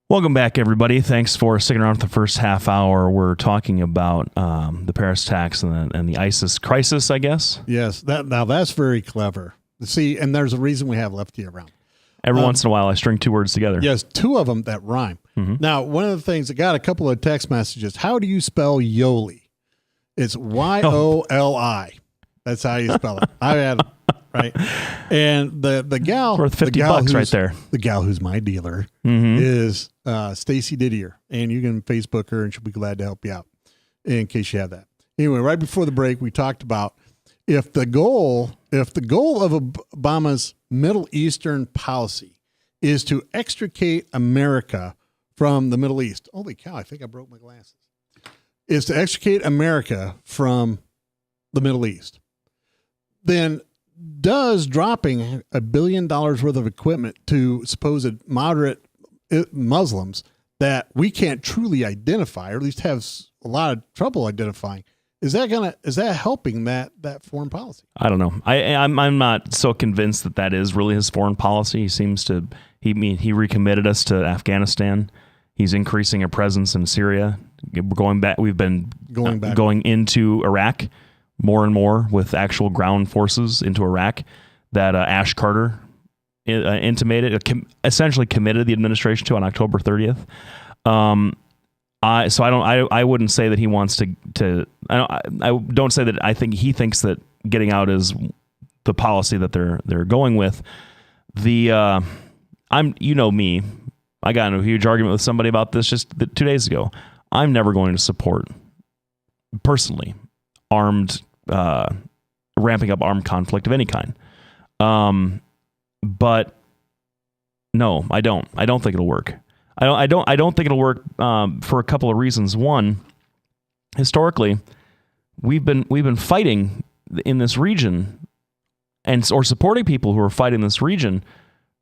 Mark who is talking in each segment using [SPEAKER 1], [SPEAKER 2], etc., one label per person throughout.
[SPEAKER 1] Welcome back, everybody. Thanks for sticking around for the first half hour. We're talking about the Paris attacks and the ISIS crisis, I guess.
[SPEAKER 2] Yes, that's very clever. See, and there's a reason we have Lefty around.
[SPEAKER 1] Every once in a while, I string two words together.
[SPEAKER 2] Yes, two of them that rhyme. Mm-hmm. Now, one of the things, I got a couple of text messages. How do you spell Yoli? It's Y-O-L-I. That's how you spell it. I had right, and the gal
[SPEAKER 1] it's worth $50 right there.
[SPEAKER 2] The gal who's my dealer is Stacy Didier, and you can Facebook her, and she'll be glad to help you out in case you have that. Anyway, right before the break, we talked about if the goal of Obama's Middle Eastern policy is to extricate America from the Middle East. Holy cow! I think I broke my glasses. Is to extricate America from the Middle East. Then does dropping $1 billion worth of equipment to supposed moderate Muslims that we can't truly identify, or at least have a lot of trouble identifying, is that helping that foreign policy?
[SPEAKER 1] I don't know. I'm not so convinced that is really his foreign policy. He seems to he recommitted us to Afghanistan. He's increasing a presence in Syria. We've been going into Iraq more and more with actual ground forces into Iraq that Ash Carter essentially committed the administration to on October 30th. I wouldn't say that he wants to. I don't say that I think he thinks that getting out is the policy that they're going with. Me. I got into a huge argument with somebody about this just 2 days ago. I'm never going to support personally ramping up armed conflict of any kind. But no, I don't. I don't think it'll work. I don't think it'll work for a couple of reasons. One, historically, we've been fighting in this region or supporting people who are fighting this region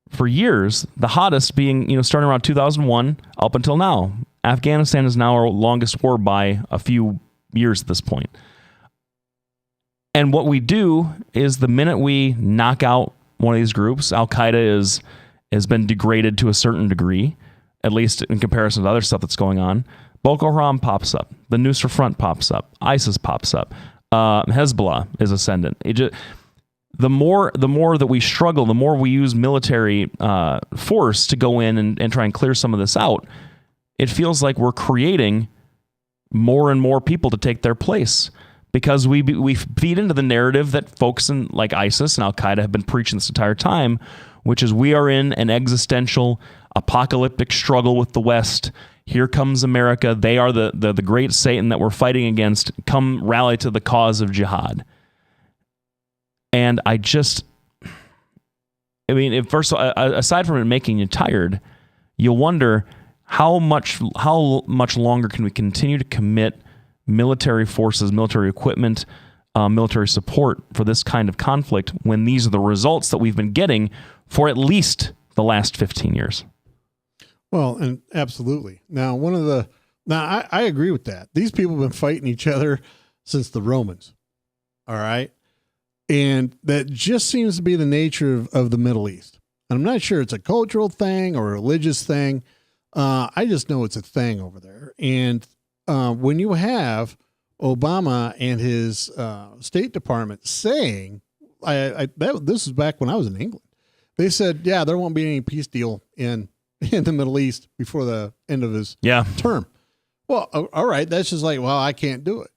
[SPEAKER 1] for years. The hottest being, starting around 2001 up until now. Afghanistan is now our longest war by a few years at this point. And what we do is the minute we knock out one of these groups, Al-Qaeda has been degraded to a certain degree, at least in comparison to other stuff that's going on. Boko Haram pops up. The Nusra Front pops up. ISIS pops up. Hezbollah is ascendant. The more that we struggle, the more we use military force to go in and try and clear some of this out, it feels like we're creating more and more people to take their place. Because we feed into the narrative that folks like ISIS and Al-Qaeda have been preaching this entire time, which is we are in an existential, apocalyptic struggle with the West. Here comes America. They are the great Satan that we're fighting against. Come rally to the cause of jihad. And first of all, aside from it making you tired, you wonder how much longer can we continue to commit military forces, military equipment, military support for this kind of conflict when these are the results that we've been getting for at least the last 15 years.
[SPEAKER 2] Well, and absolutely. Now, I agree with that. These people have been fighting each other since the Romans. All right. And that just seems to be the nature of the Middle East. And I'm not sure it's a cultural thing or a religious thing. I just know it's a thing over there. And when you have Obama and his State Department saying, this is back when I was in England, they said, yeah, there won't be any peace deal in the Middle East before the end of his term. Well, all right, that's just like, well, I can't do it,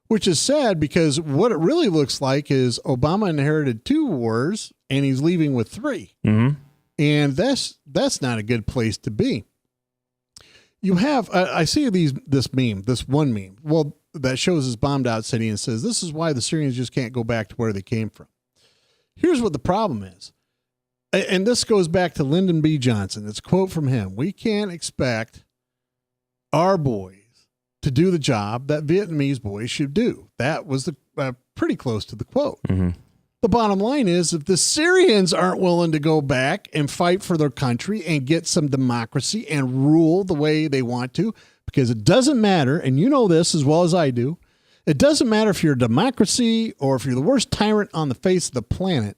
[SPEAKER 2] which is sad because what it really looks like is Obama inherited 2 wars and he's leaving with 3. Mm-hmm. And that's not a good place to be. You have, I see this one meme, well, that shows this bombed out city and says, this is why the Syrians just can't go back to where they came from. Here's what the problem is. And this goes back to Lyndon B. Johnson. It's a quote from him. We can't expect our boys to do the job that Vietnamese boys should do. That was pretty close to the quote. Mm-hmm. The bottom line is if the Syrians aren't willing to go back and fight for their country and get some democracy and rule the way they want to, because it doesn't matter, and you know this as well as I do, it doesn't matter if you're a democracy or if you're the worst tyrant on the face of the planet,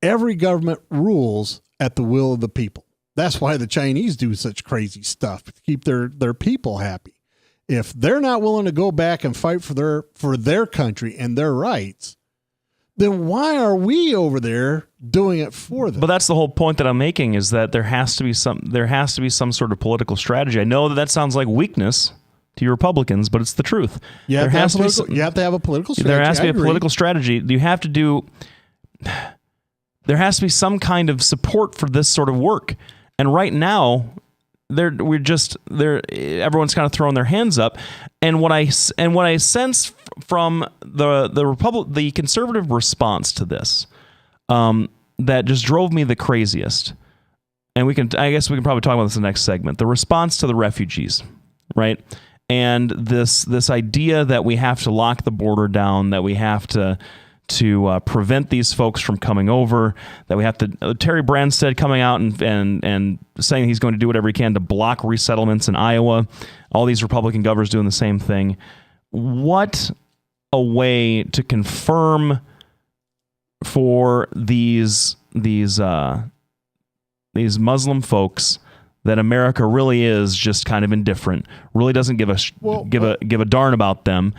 [SPEAKER 2] every government rules at the will of the people. That's why the Chinese do such crazy stuff to keep their people happy. If they're not willing to go back and fight for their country and their rights, then why are we over there doing it for them?
[SPEAKER 1] But that's the whole point that I'm making, is that there has to be some sort of political strategy. I know that sounds like weakness to you Republicans, but it's the truth.
[SPEAKER 2] You have to have a political strategy.
[SPEAKER 1] There has to be a political strategy. There has to be some kind of support for this sort of work. And right now, everyone's kind of throwing their hands up. And what I sense from the conservative response to this, that just drove me the craziest. And I guess we can probably talk about this in the next segment. The response to the refugees, right? And this idea that we have to lock the border down, that we have to prevent these folks from coming over, that we have to, Terry Branstad coming out and saying he's going to do whatever he can to block resettlements in Iowa, all these Republican governors doing the same thing. What a way to confirm for these Muslim folks that America really is just kind of indifferent, really doesn't give a darn about them.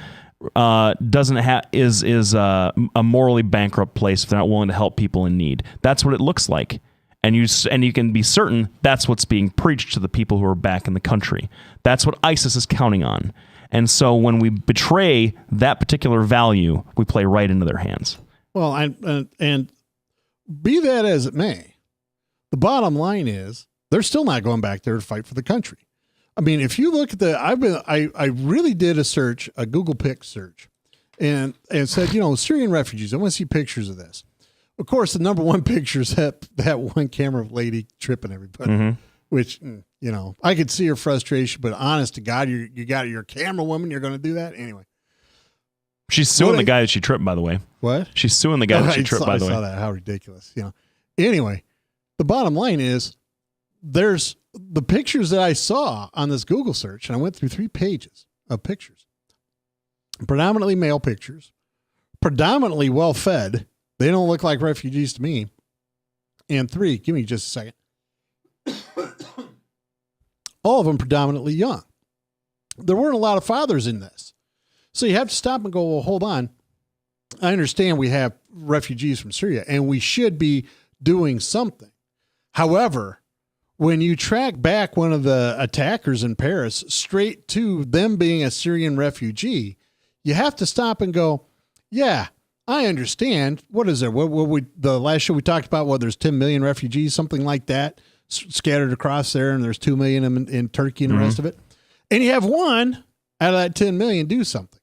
[SPEAKER 1] Is a morally bankrupt place if they're not willing to help people in need. That's what it looks like, and you can be certain that's what's being preached to the people who are back in the country. That's what ISIS is counting on, and so when we betray that particular value, we play right into their hands. Well,
[SPEAKER 2] and be that as it may, the bottom line is they're still not going back there to fight for the country. I mean, if you look at I really did a Google Pic search and said, Syrian refugees, I want to see pictures of this. Of course, the number one picture is that one camera lady tripping everybody, which, I could see her frustration, but honest to God, you got your camera woman, you're going to do that anyway.
[SPEAKER 1] She's suing the guy that she tripped, by the way.
[SPEAKER 2] What?
[SPEAKER 1] She's suing the guy that she tripped, by the way.
[SPEAKER 2] I saw that. How ridiculous. Anyway, the bottom line is there's the pictures that I saw on this Google search, and I went through 3 pages of pictures, predominantly male pictures, predominantly well-fed. They don't look like refugees to me. And 3, give me just a second. All of them predominantly young. There weren't a lot of fathers in this. So you have to stop and go, well, hold on. I understand we have refugees from Syria, and we should be doing something. However, when you track back one of the attackers in Paris straight to them being a Syrian refugee, you have to stop and go, yeah, I understand. What is there? The last show we talked about, there's 10 million refugees, something like that, scattered across there, and there's 2 million in Turkey and the rest of it. And you have one out of that 10 million do something.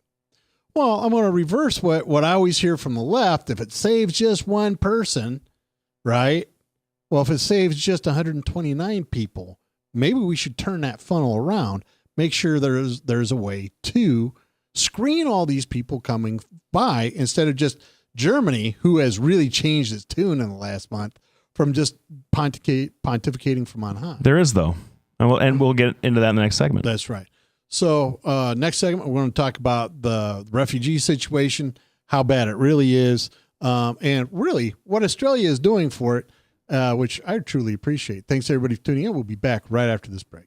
[SPEAKER 2] Well, I'm going to reverse what I always hear from the left. If it saves just one person, right? Well, if it saves just 129 people, maybe we should turn that funnel around, make sure there's a way to screen all these people coming by instead of just Germany, who has really changed its tune in the last month from just pontificating from on high.
[SPEAKER 1] There is, though. And we'll get into that in the next segment.
[SPEAKER 2] That's right. So next segment, we're going to talk about the refugee situation, how bad it really is, and really what Australia is doing for it, which I truly appreciate. Thanks, everybody, for tuning in. We'll be back right after this break.